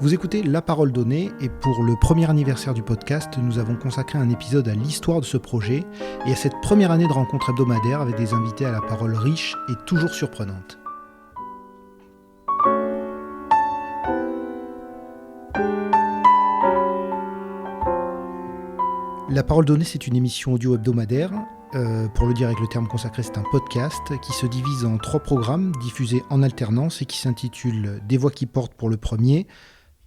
Vous écoutez La Parole Donnée et pour le premier anniversaire du podcast, nous avons consacré un épisode à l'histoire de ce projet et à cette première année de rencontres hebdomadaires avec des invités à la parole riche et toujours surprenante. La Parole Donnée, c'est une émission audio hebdomadaire. Pour le dire avec le terme consacré, c'est un podcast qui se divise en 3 programmes diffusés en alternance et qui s'intitule Des voix qui portent pour le premier,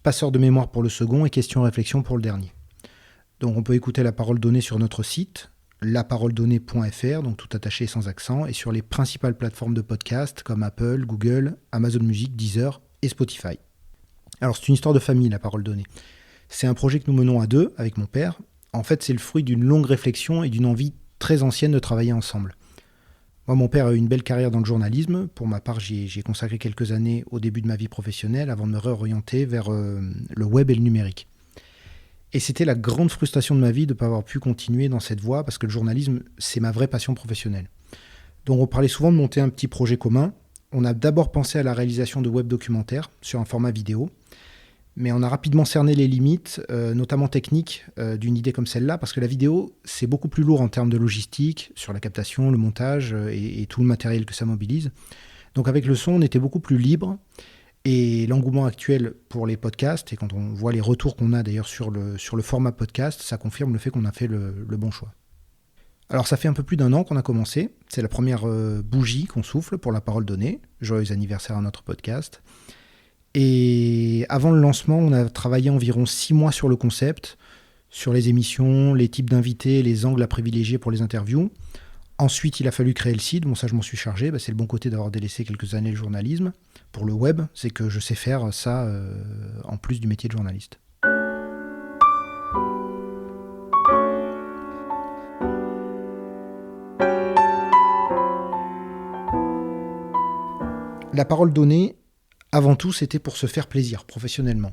Passeur de mémoire pour le second et Questions-réflexions pour le dernier. Donc on peut écouter La Parole Donnée sur notre site, laparoledonnée.fr, donc tout attaché sans accent, et sur les principales plateformes de podcast comme Apple, Google, Amazon Music, Deezer et Spotify. Alors c'est une histoire de famille, La Parole Donnée. C'est un projet que nous menons à 2 avec mon père. En fait, c'est le fruit d'une longue réflexion et d'une envie très ancienne de travailler ensemble. Moi, mon père a eu une belle carrière dans le journalisme. Pour ma part, j'y ai consacré quelques années au début de ma vie professionnelle avant de me réorienter vers le web et le numérique. Et c'était la grande frustration de ma vie de ne pas avoir pu continuer dans cette voie parce que le journalisme, c'est ma vraie passion professionnelle. Donc on parlait souvent de monter un petit projet commun. On a d'abord pensé à la réalisation de web documentaires sur un format vidéo. Mais on a rapidement cerné les limites, notamment techniques, d'une idée comme celle-là, parce que la vidéo, c'est beaucoup plus lourd en termes de logistique, sur la captation, le montage et tout le matériel que ça mobilise. Donc avec le son, on était beaucoup plus libre. Et l'engouement actuel pour les podcasts, et quand on voit les retours qu'on a d'ailleurs sur le format podcast, ça confirme le fait qu'on a fait le bon choix. Alors ça fait un peu plus d'1 an qu'on a commencé. C'est la première bougie qu'on souffle pour La Parole Donnée. Joyeux anniversaire à notre podcast. Et avant le lancement, on a travaillé environ 6 mois sur le concept, sur les émissions, les types d'invités, les angles à privilégier pour les interviews. Ensuite, il a fallu créer le site. Bon, ça, je m'en suis chargé. C'est le bon côté d'avoir délaissé quelques années le journalisme. Pour le web, c'est que je sais faire ça en plus du métier de journaliste. La Parole Donnée, avant tout, c'était pour se faire plaisir professionnellement.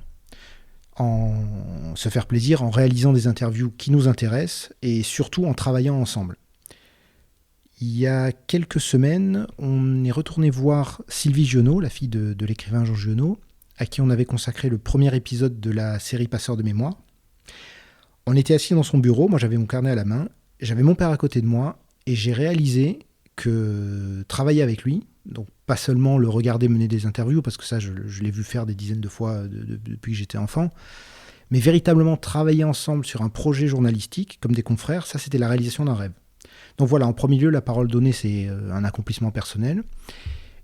Se faire plaisir en réalisant des interviews qui nous intéressent et surtout en travaillant ensemble. Il y a quelques semaines, on est retourné voir Sylvie Giono, la fille de l'écrivain Jean Giono, à qui on avait consacré le premier épisode de la série Passeur de mémoire. On était assis dans son bureau, moi j'avais mon carnet à la main, j'avais mon père à côté de moi et j'ai réalisé que travailler avec lui, donc pas seulement le regarder mener des interviews, parce que ça je l'ai vu faire des dizaines de fois depuis que j'étais enfant, mais véritablement travailler ensemble sur un projet journalistique, comme des confrères, ça c'était la réalisation d'un rêve. Donc voilà, en premier lieu, La Parole Donnée, c'est un accomplissement personnel,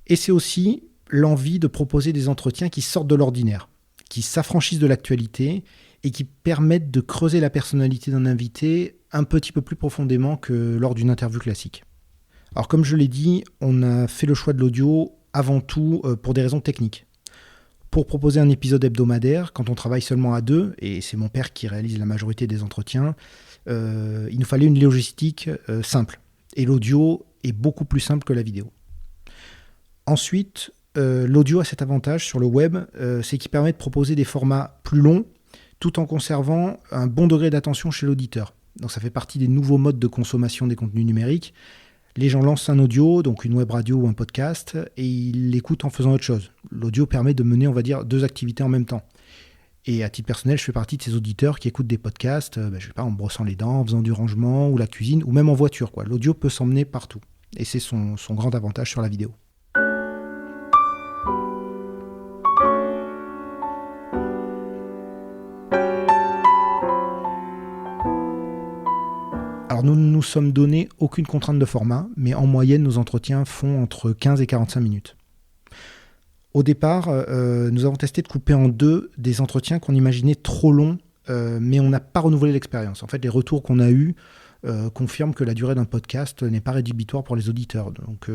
et c'est aussi l'envie de proposer des entretiens qui sortent de l'ordinaire, qui s'affranchissent de l'actualité, et qui permettent de creuser la personnalité d'un invité un petit peu plus profondément que lors d'une interview classique. Alors comme je l'ai dit, on a fait le choix de l'audio avant tout pour des raisons techniques. Pour proposer un épisode hebdomadaire, quand on travaille seulement à 2, et c'est mon père qui réalise la majorité des entretiens, il nous fallait une logistique simple. Et l'audio est beaucoup plus simple que la vidéo. Ensuite, l'audio a cet avantage sur le web, c'est qu'il permet de proposer des formats plus longs, tout en conservant un bon degré d'attention chez l'auditeur. Donc ça fait partie des nouveaux modes de consommation des contenus numériques. Les gens lancent un audio, donc une web radio ou un podcast, et ils l'écoutent en faisant autre chose. L'audio permet de mener, on va dire, 2 activités en même temps. Et à titre personnel, je fais partie de ces auditeurs qui écoutent des podcasts, je sais pas, en brossant les dents, en faisant du rangement ou la cuisine, ou même en voiture, quoi. L'audio peut s'emmener partout. Et c'est son grand avantage sur la vidéo. Alors nous ne nous sommes donné aucune contrainte de format, mais en moyenne, nos entretiens font entre 15 et 45 minutes. Au départ, nous avons testé de couper en 2 des entretiens qu'on imaginait trop longs, mais on n'a pas renouvelé l'expérience. En fait, les retours qu'on a eus confirment que la durée d'un podcast n'est pas rédhibitoire pour les auditeurs. Donc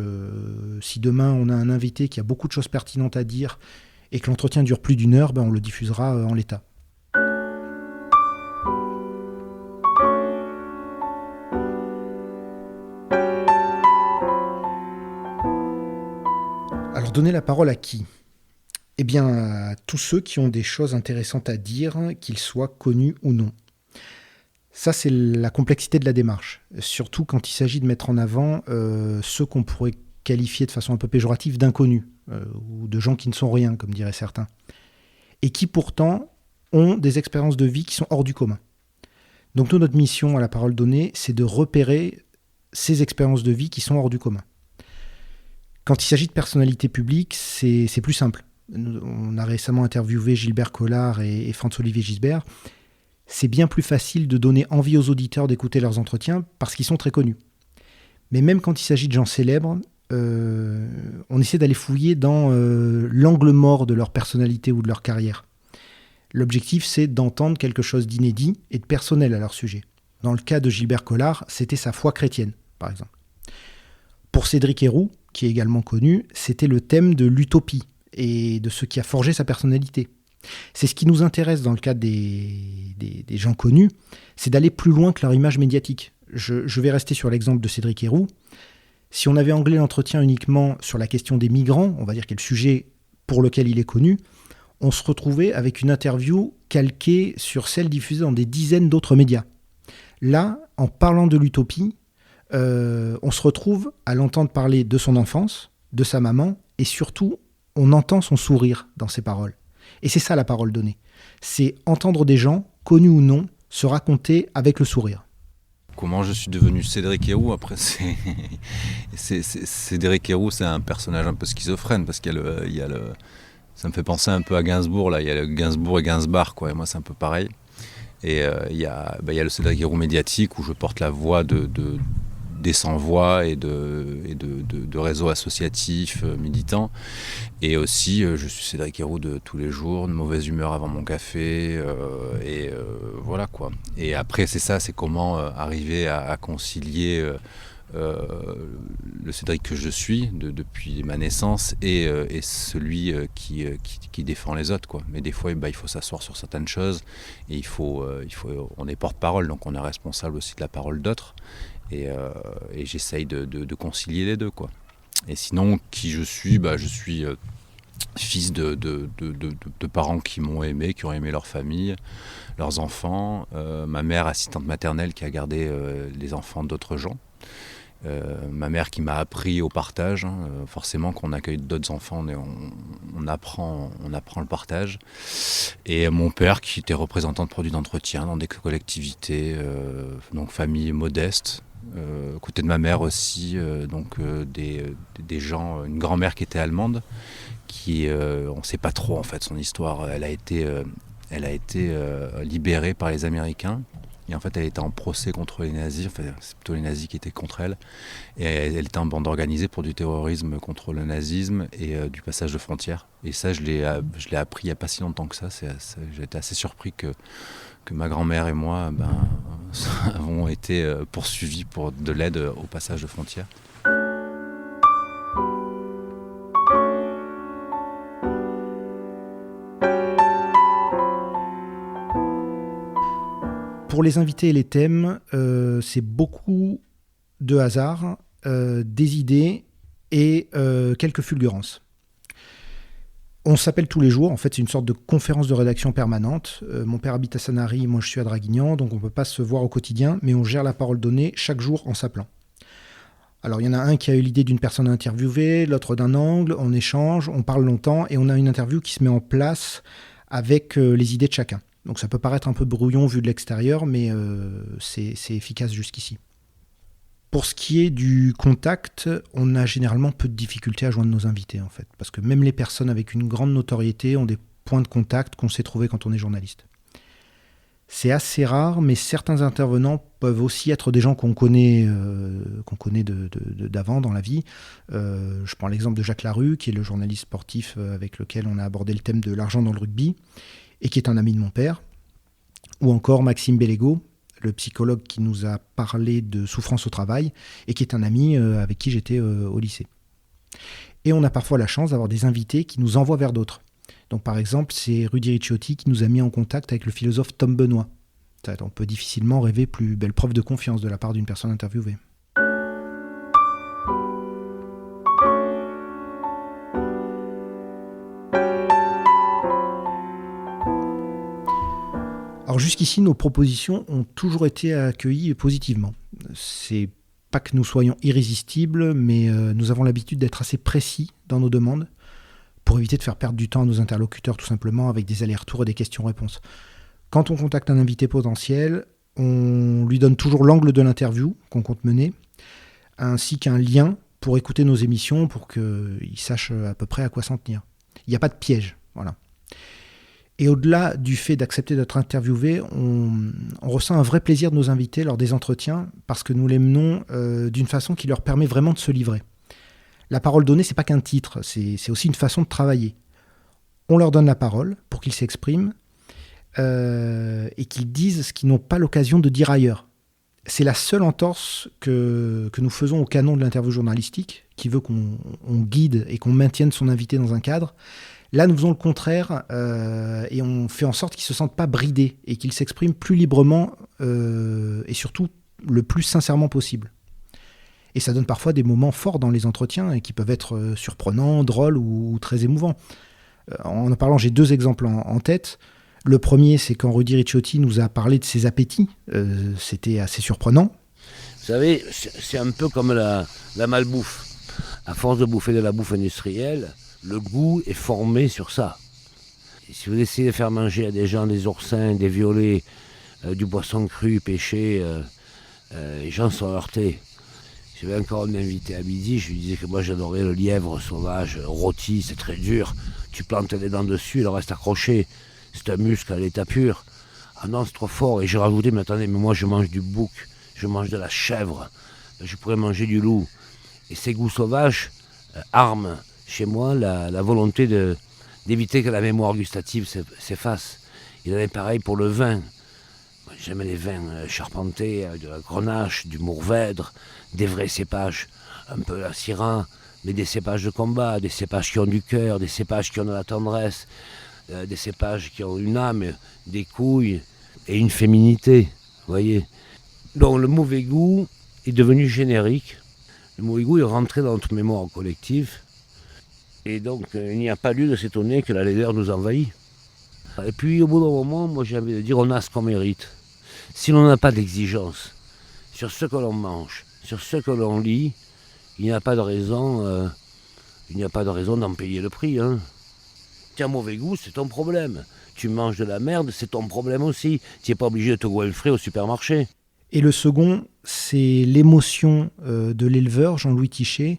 si demain on a un invité qui a beaucoup de choses pertinentes à dire et que l'entretien dure plus d'1 heure, on le diffusera en l'état. Alors donner la parole à qui ? Eh bien, à tous ceux qui ont des choses intéressantes à dire, qu'ils soient connus ou non. Ça, c'est la complexité de la démarche, surtout quand il s'agit de mettre en avant ceux qu'on pourrait qualifier de façon un peu péjorative d'inconnus, ou de gens qui ne sont rien, comme diraient certains. et qui pourtant ont des expériences de vie qui sont hors du commun. Donc notre mission à La Parole Donnée, c'est de repérer ces expériences de vie qui sont hors du commun. Quand il s'agit de personnalités publiques, c'est plus simple. On a récemment interviewé Gilbert Collard et François-Olivier Gisbert. C'est bien plus facile de donner envie aux auditeurs d'écouter leurs entretiens parce qu'ils sont très connus. Mais même quand il s'agit de gens célèbres, on essaie d'aller fouiller dans l'angle mort de leur personnalité ou de leur carrière. L'objectif, c'est d'entendre quelque chose d'inédit et de personnel à leur sujet. Dans le cas de Gilbert Collard, c'était sa foi chrétienne, par exemple. Pour Cédric Héroux, qui est également connu, c'était le thème de l'utopie et de ce qui a forgé sa personnalité. C'est ce qui nous intéresse dans le cas des gens connus, c'est d'aller plus loin que leur image médiatique. Je vais rester sur l'exemple de Cédric Héroux. Si on avait anglais l'entretien uniquement sur la question des migrants, on va dire qu'il est le sujet pour lequel il est connu, on se retrouvait avec une interview calquée sur celle diffusée dans des dizaines d'autres médias. Là, en parlant de l'utopie, on se retrouve à l'entendre parler de son enfance, de sa maman, et surtout, on entend son sourire dans ses paroles. Et c'est ça la parole donnée. C'est entendre des gens, connus ou non, se raconter avec le sourire. Comment je suis devenu Cédric Héroux, après Cédric Héroux, c'est un personnage un peu schizophrène, parce qu'il y a le ça me fait penser un peu à Gainsbourg, là. Il y a le Gainsbourg et Gainsbar, quoi. Et moi, c'est un peu pareil. Et il y a le Cédric Héroux médiatique, où je porte la voix des sans-voix et de réseaux associatifs militants. Et aussi, je suis Cédric Héroux de tous les jours, de mauvaise humeur avant mon café, voilà, quoi. Et après, c'est comment arriver à concilier le Cédric que je suis depuis ma naissance et celui qui défend les autres, quoi. Mais des fois, il faut s'asseoir sur certaines choses et on est porte-parole, donc on est responsable aussi de la parole d'autres. Et j'essaye de concilier les deux, quoi. Et sinon, qui je suis, je suis fils de parents qui m'ont aimé, qui ont aimé leur famille, leurs enfants. Ma mère, assistante maternelle, qui a gardé les enfants d'autres gens. Ma mère qui m'a appris au partage, hein. Forcément, quand on accueille d'autres enfants, on apprend le partage. Et mon père qui était représentant de produits d'entretien dans des collectivités, donc famille modeste. Côté de ma mère aussi, des gens, une grand-mère qui était allemande, qui on ne sait pas trop en fait son histoire. Elle a été libérée par les Américains. Et en fait, elle était en procès contre les nazis. Enfin, c'est plutôt les nazis qui étaient contre elle. Et elle était en bande organisée pour du terrorisme contre le nazisme et du passage de frontières. Et ça, je l'ai appris il n'y a pas si longtemps que ça. J'ai été assez surpris que ma grand-mère et moi avons été poursuivis pour de l'aide au passage de frontières. Pour les invités et les thèmes, c'est beaucoup de hasard, des idées et quelques fulgurances. On s'appelle tous les jours, en fait c'est une sorte de conférence de rédaction permanente. Mon père habite à Sanary, moi je suis à Draguignan, donc on ne peut pas se voir au quotidien, mais on gère la parole donnée chaque jour en s'appelant. Alors il y en a un qui a eu l'idée d'une personne à interviewer, l'autre d'un angle, on échange, on parle longtemps et on a une interview qui se met en place avec les idées de chacun. Donc ça peut paraître un peu brouillon vu de l'extérieur, mais c'est efficace jusqu'ici. Pour ce qui est du contact, on a généralement peu de difficultés à joindre nos invités, en fait. Parce que même les personnes avec une grande notoriété ont des points de contact qu'on sait trouver quand on est journaliste. C'est assez rare, mais certains intervenants peuvent aussi être des gens qu'on connaît d'avant dans la vie. Je prends l'exemple de Jacques Larue, qui est le journaliste sportif avec lequel on a abordé le thème de l'argent dans le rugby, et qui est un ami de mon père. Ou encore Maxime Bellego, le psychologue qui nous a parlé de souffrance au travail et qui est un ami avec qui j'étais au lycée. Et on a parfois la chance d'avoir des invités qui nous envoient vers d'autres. Donc par exemple, c'est Rudy Ricciotti qui nous a mis en contact avec le philosophe Tom Benoît. On peut difficilement rêver plus belle preuve de confiance de la part d'une personne interviewée. Alors jusqu'ici, nos propositions ont toujours été accueillies positivement. C'est pas que nous soyons irrésistibles, mais nous avons l'habitude d'être assez précis dans nos demandes pour éviter de faire perdre du temps à nos interlocuteurs tout simplement avec des allers-retours et des questions-réponses. Quand on contacte un invité potentiel, on lui donne toujours l'angle de l'interview qu'on compte mener, ainsi qu'un lien pour écouter nos émissions pour qu'il sache à peu près à quoi s'en tenir. Il n'y a pas de piège, voilà. Et au-delà du fait d'accepter d'être interviewé, on ressent un vrai plaisir de nos invités lors des entretiens parce que nous les menons d'une façon qui leur permet vraiment de se livrer. La parole donnée, c'est pas qu'un titre, c'est aussi une façon de travailler. On leur donne la parole pour qu'ils s'expriment et qu'ils disent ce qu'ils n'ont pas l'occasion de dire ailleurs. C'est la seule entorse que nous faisons au canon de l'interview journalistique, qui veut qu'on guide et qu'on maintienne son invité dans un cadre. Là, nous faisons le contraire et on fait en sorte qu'ils ne se sentent pas bridés et qu'ils s'expriment plus librement et surtout le plus sincèrement possible. Et ça donne parfois des moments forts dans les entretiens et qui peuvent être surprenants, drôles ou très émouvants. En parlant, j'ai 2 exemples en tête. Le premier, c'est quand Rudy Ricciotti nous a parlé de ses appétits. C'était assez surprenant. Vous savez, c'est un peu comme la malbouffe. À force de bouffer de la bouffe industrielle, le goût est formé sur ça. Et si vous essayez de faire manger à des gens des oursins, des violets, du poisson cru, pêché, les gens sont heurtés. J'avais encore un invité à midi, je lui disais que moi j'adorais le lièvre sauvage, rôti, c'est très dur. Tu plantes les dents dessus, il reste accroché. C'est un muscle à l'état pur. Ah non, c'est trop fort. Et j'ai rajouté, mais attendez, mais moi je mange du bouc, je mange de la chèvre, je pourrais manger du loup. Et ces goûts sauvages arment chez moi la volonté d'éviter que la mémoire gustative s'efface. Il en est pareil pour le vin. J'aime les vins charpentés, de la grenache, du mourvèdre, des vrais cépages, un peu la syrah, mais des cépages de combat, des cépages qui ont du cœur, des cépages qui ont de la tendresse, des cépages qui ont une âme, des couilles et une féminité, vous voyez. Donc le mauvais goût est devenu générique. Le mauvais goût est rentré dans notre mémoire collective. Et donc il n'y a pas lieu de s'étonner que la laideur nous envahit. Et puis au bout d'un moment, moi j'ai envie de dire, on a ce qu'on mérite. Si l'on n'a pas d'exigence sur ce que l'on mange, sur ce que l'on lit, il n'y a pas de raison d'en payer le prix. Hein. Tu as mauvais goût, c'est ton problème. Tu manges de la merde, c'est ton problème aussi. Tu n'es pas obligé de te goinfrer au supermarché. Et le second, c'est l'émotion de l'éleveur Jean-Louis Tichet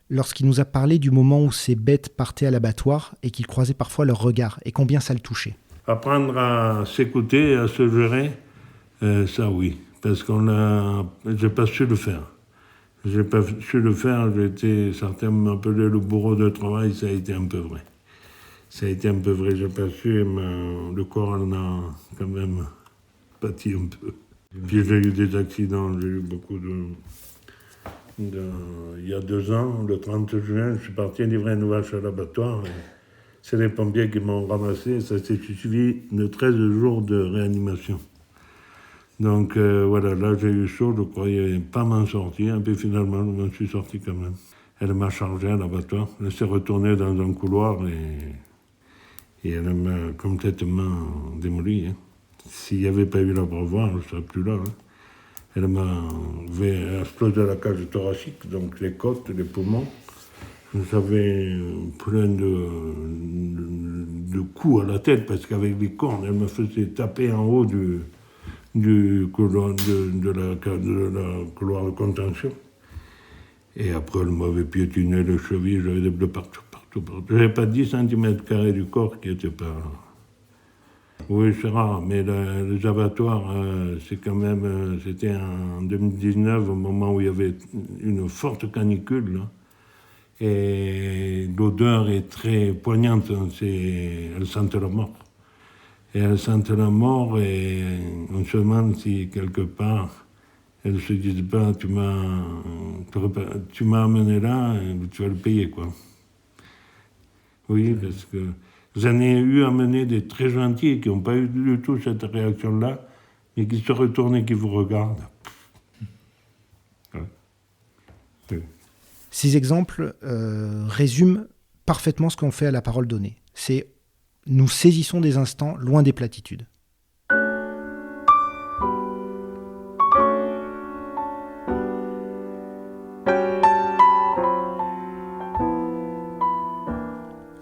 lorsqu'il nous a parlé du moment où ces bêtes partaient à l'abattoir et qu'il croisait parfois leur regard et combien ça le touchait. Apprendre à s'écouter, à se gérer, ça oui, parce j'ai pas su le faire. J'ai pas su le faire, certains m'appelaient le bourreau de travail, ça a été un peu vrai. J'ai pas su, et le corps en a quand même pâti un peu. Puis j'ai eu des accidents, j'ai eu beaucoup il y a 2 ans, le 30 juin, je suis parti livrer une vache à l'abattoir. C'est les pompiers qui m'ont ramassé, ça s'est suivi de 13 jours de réanimation. Donc voilà, là j'ai eu chaud, je croyais pas m'en sortir, et puis finalement je m'en suis sorti quand même. Elle m'a chargé à l'abattoir, elle s'est retournée dans un couloir et elle m'a complètement démoli. Hein. S'il n'y avait pas eu l'abreuvoir, je ne serais plus là. Hein. Elle m'a explosé la cage thoracique, donc les côtes, les poumons. J'avais plein de coups à la tête parce qu'avec les cornes, elle me faisait taper en haut du couloir de la couloir de contention. Et après, elle m'avait piétiné les chevilles, j'avais des bleus partout. J'avais pas 10 cm² du corps qui était pas... Oui, c'est rare, mais les abattoirs, c'est quand même... c'était en 2019, au moment où il y avait une forte canicule, là. Et l'odeur est très poignante, elles sentent la mort. Et elles sentent la mort et on se demande si quelque part elles se disent pas tu m'as amené là, tu vas le payer quoi. Oui, parce que j'en ai eu amené des très gentils qui n'ont pas eu du tout cette réaction-là, mais qui se retournent et qui vous regardent. Ouais. Oui. Ces exemples résument parfaitement ce qu'on fait à la parole donnée. C'est nous saisissons des instants loin des platitudes.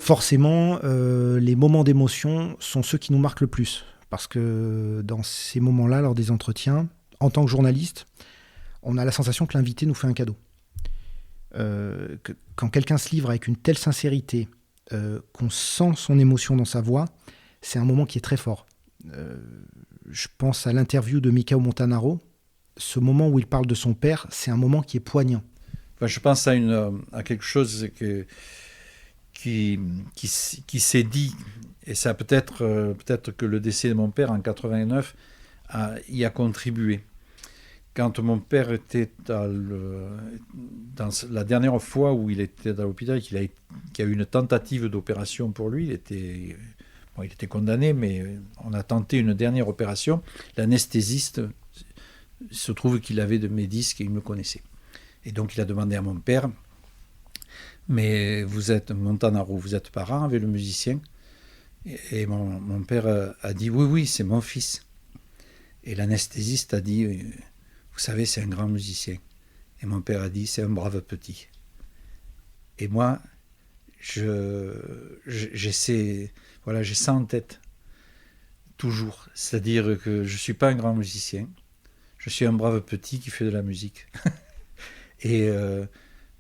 forcément, les moments d'émotion sont ceux qui nous marquent le plus. Parce que dans ces moments-là, lors des entretiens, en tant que journaliste, on a la sensation que l'invité nous fait un cadeau. Quand quelqu'un se livre avec une telle sincérité, qu'on sent son émotion dans sa voix, c'est un moment qui est très fort. Je pense à l'interview de Mikao Montanaro. Ce moment où il parle de son père, c'est un moment qui est poignant. Enfin, je pense à quelque chose qui s'est dit, et ça peut-être que le décès de mon père en 89 y a contribué. Quand mon père était dans la dernière fois où il était à l'hôpital, qu'il y a eu une tentative d'opération pour lui, il était condamné, mais on a tenté une dernière opération. L'anesthésiste, il se trouve qu'il avait de mes disques et il me connaissait. Et donc il a demandé à mon père, mais vous êtes Montanaro, vous êtes parent avec le musicien? Et mon père a dit oui, c'est mon fils. Et l'anesthésiste a dit, vous savez, c'est un grand musicien. Et mon père a dit, c'est un brave petit. Et moi, j'ai ça en tête, toujours. C'est-à-dire que je ne suis pas un grand musicien, je suis un brave petit qui fait de la musique. Et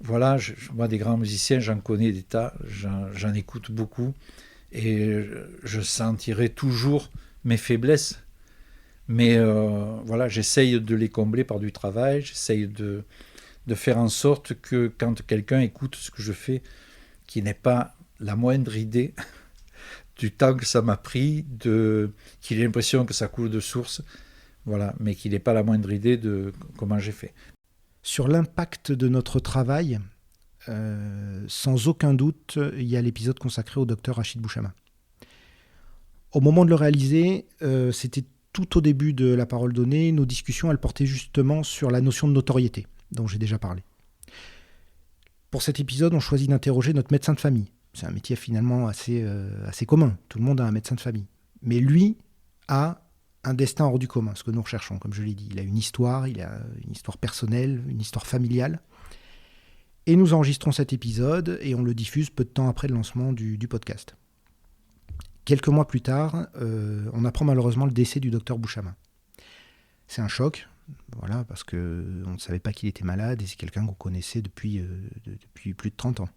moi, des grands musiciens, j'en connais des tas, j'en écoute beaucoup, et je sentirai toujours mes faiblesses. Mais j'essaye de les combler par du travail, j'essaye de faire en sorte que quand quelqu'un écoute ce que je fais, qu'il n'ait pas la moindre idée du temps que ça m'a pris, qu'il ait l'impression que ça coule de source, mais qu'il n'ait pas la moindre idée de comment j'ai fait. Sur l'impact de notre travail, sans aucun doute, il y a l'épisode consacré au docteur Rachid Bouchama. Au moment de le réaliser, c'était tout au début de La Parole donnée. Nos discussions, elles portaient justement sur la notion de notoriété, dont j'ai déjà parlé. Pour cet épisode, on choisit d'interroger notre médecin de famille. C'est un métier finalement assez commun. Tout le monde a un médecin de famille. Mais lui a un destin hors du commun, ce que nous recherchons, comme je l'ai dit. Il a une histoire personnelle, une histoire familiale. Et nous enregistrons cet épisode et on le diffuse peu de temps après le lancement du podcast. Quelques mois plus tard, on apprend malheureusement le décès du docteur Bouchama. C'est un choc, parce qu'on ne savait pas qu'il était malade et c'est quelqu'un qu'on connaissait depuis plus de 30 ans.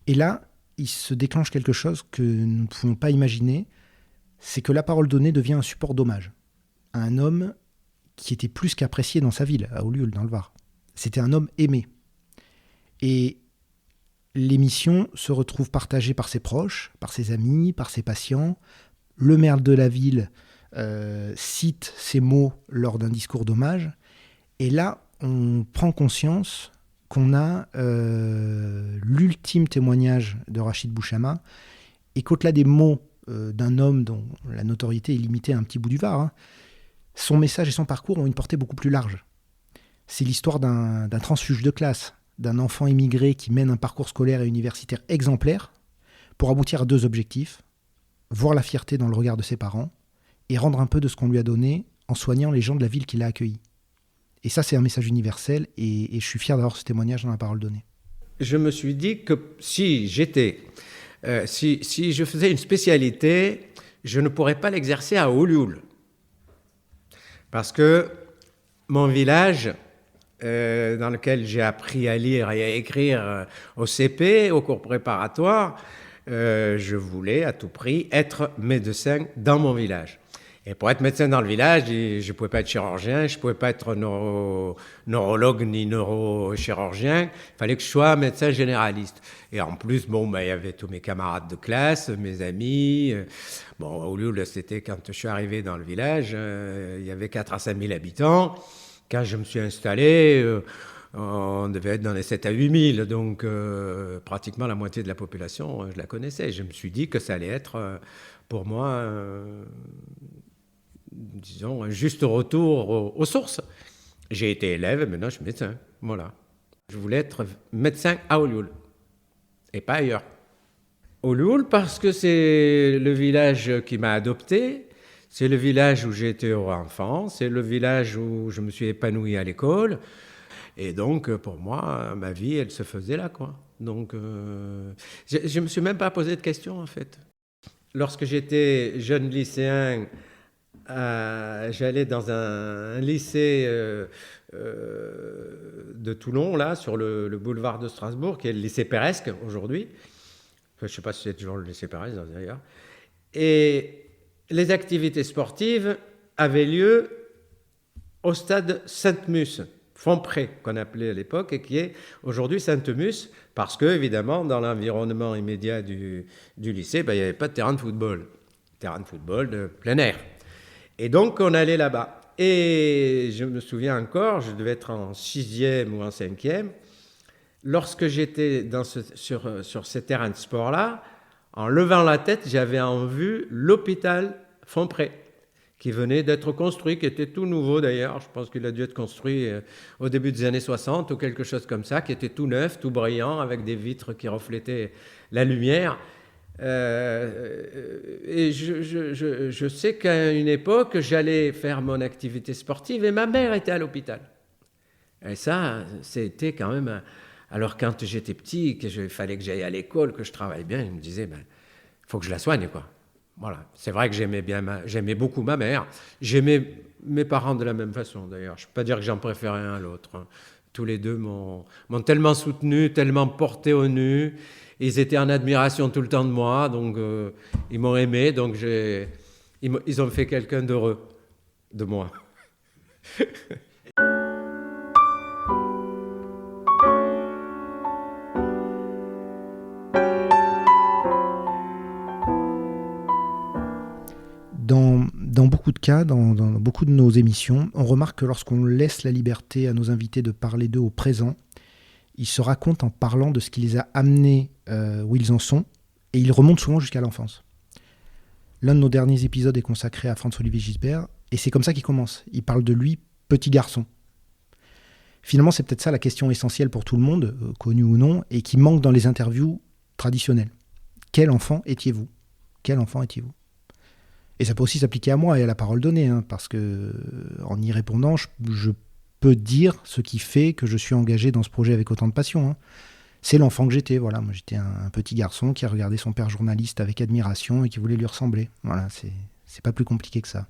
Et là, il se déclenche quelque chose que nous ne pouvions pas imaginer, c'est que La Parole donnée devient un support d'hommage à un homme qui était plus qu'apprécié dans sa ville, à Ollioules, dans le Var. C'était un homme aimé. Et l'émission se retrouve partagée par ses proches, par ses amis, par ses patients. Le maire de la ville cite ces mots lors d'un discours d'hommage. Et là, on prend conscience qu'on a l'ultime témoignage de Rachid Bouchama et qu'au-delà des mots d'un homme dont la notoriété est limitée à un petit bout du Var, son message et son parcours ont une portée beaucoup plus large. C'est l'histoire d'un transfuge de classe, d'un enfant immigré qui mène un parcours scolaire et universitaire exemplaire pour aboutir à 2 objectifs: voir la fierté dans le regard de ses parents et rendre un peu de ce qu'on lui a donné en soignant les gens de la ville qui l'a accueilli. Et ça, c'est un message universel et je suis fier d'avoir ce témoignage dans La Parole donnée. Je me suis dit que si je faisais une spécialité, je ne pourrais pas l'exercer à Ollioules. Parce que mon village, dans lequel j'ai appris à lire et à écrire au CP, au cours préparatoire, je voulais à tout prix être médecin dans mon village. Et pour être médecin dans le village, je ne pouvais pas être chirurgien, je ne pouvais pas être neurologue ni neurochirurgien. Il fallait que je sois médecin généraliste. Et en plus, il y avait tous mes camarades de classe, mes amis. Au lieu, c'était quand je suis arrivé dans le village, il y avait 4 à 5 000 habitants. Quand je me suis installé, on devait être dans les 7 à 8 000. Donc, pratiquement la moitié de la population, je la connaissais. Je me suis dit que ça allait être, pour moi, disons, un juste retour aux sources. J'ai été élève et maintenant je suis médecin. Voilà. Je voulais être médecin à Ollioules et pas ailleurs. Ollioules parce que c'est le village qui m'a adopté, C'est le village où j'ai été heureux enfant, c'est le village où je me suis épanoui à l'école. Et donc, pour moi, ma vie, elle se faisait là, quoi. Donc, je ne me suis même pas posé de questions, en fait. Lorsque j'étais jeune lycéen, j'allais dans un lycée de Toulon, là, sur le boulevard de Strasbourg, qui est le lycée Peresque aujourd'hui. Enfin, je ne sais pas si c'est toujours le lycée Peresque, d'ailleurs. Et les activités sportives avaient lieu au stade Sainte-Musse, Fontpré, qu'on appelait à l'époque, et qui est aujourd'hui Sainte-Musse, parce que, évidemment, dans l'environnement immédiat du lycée, il n'y avait pas de terrain de football. Terrain de football de plein air. Et donc, on allait là-bas. Et je me souviens encore, je devais être en 6e ou en 5e, lorsque j'étais sur ces terrains de sport-là, en levant la tête, j'avais en vue l'hôpital Fontpré, qui venait d'être construit, qui était tout nouveau d'ailleurs. Je pense qu'il a dû être construit au début des années 60 ou quelque chose comme ça, qui était tout neuf, tout brillant, avec des vitres qui reflétaient la lumière. Et je sais qu'à une époque, j'allais faire mon activité sportive et ma mère était à l'hôpital. Et ça, c'était quand même... Alors quand j'étais petit, qu'il fallait que j'aille à l'école, que je travaille bien, je me disais, faut que je la soigne, quoi. Voilà. C'est vrai que j'aimais beaucoup ma mère. J'aimais mes parents de la même façon, d'ailleurs. Je ne peux pas dire que j'en préférais un à l'autre. Tous les deux m'ont tellement soutenu, tellement porté au nu. Ils étaient en admiration tout le temps de moi, donc ils m'ont aimé, donc ils ont fait quelqu'un d'heureux de moi. Dans beaucoup de cas, dans beaucoup de nos émissions, on remarque que lorsqu'on laisse la liberté à nos invités de parler d'eux au présent, ils se racontent en parlant de ce qui les a amenés où ils en sont, et ils remontent souvent jusqu'à l'enfance. L'un de nos derniers épisodes est consacré à Franz-Olivier Gisbert, et c'est comme ça qu'il commence. Il parle de lui, petit garçon. Finalement, c'est peut-être ça la question essentielle pour tout le monde, connu ou non, et qui manque dans les interviews traditionnelles. Quel enfant étiez-vous ? Quel enfant étiez-vous ? Et ça peut aussi s'appliquer à moi et à la parole donnée, parce que en y répondant, je peux dire ce qui fait que je suis engagé dans ce projet avec autant de passion. C'est l'enfant que j'étais. Voilà, moi j'étais un petit garçon qui a regardé son père journaliste avec admiration et qui voulait lui ressembler. Voilà, c'est pas plus compliqué que ça.